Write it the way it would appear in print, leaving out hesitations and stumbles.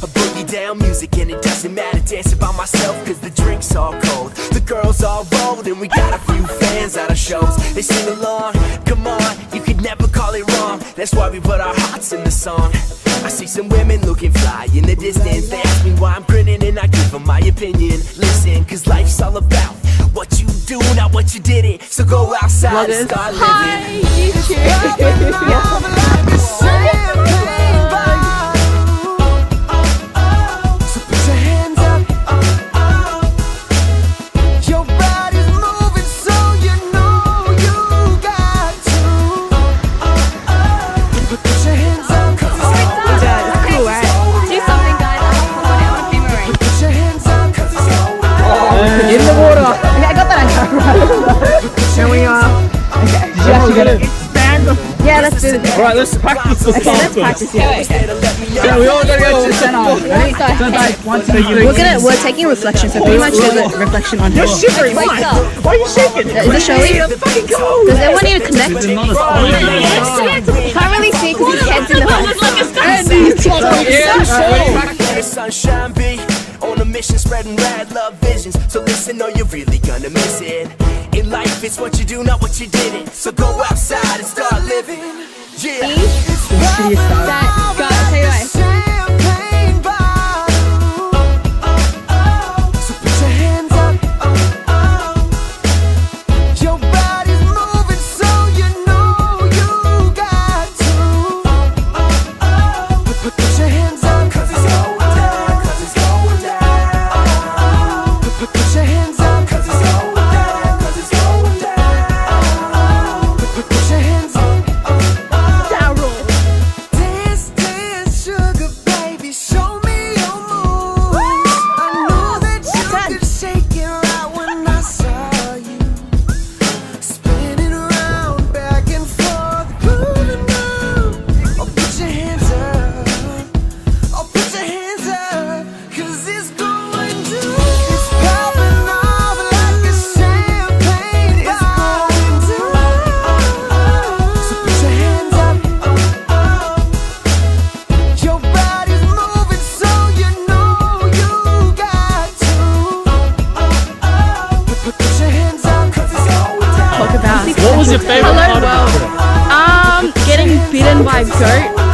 A boogie down music and it doesn't matter dancing by myself cause the drinks all cold. The girls all rolled and we got a few fans at our shows. They sing along, come on, you could never call it wrong. That's why we put our hearts in the song. I see some women looking fly in the distance. They ask me why I'm grinning and I give them my opinion. Listen, cause life's all about what you do, not what you didn't. So go outside and start living. Hi, YouTube. In the water. Okay, I got that on camera. Here we are. Okay. Did you actually get it? Yeah, let's do it. Alright, let's practice the Okay, let's practice here. Yeah, we all gotta go to the center. Ready? So, okay. 1, 2, 3. We're taking reflection, so pretty much there's a reflection on here. You're shivering, why? Why are you shaking? Is it showing? Does everyone need to connect? Can't really see because his head's in the phone. Sunshine be on a mission spreading rad love visions. So listen or you're really gonna miss it. In life it's what you do, not what you didn't. So go outside and start living. Yeah. That guy, I'll tell you why. What was your favorite part of it? Getting bitten by a goat.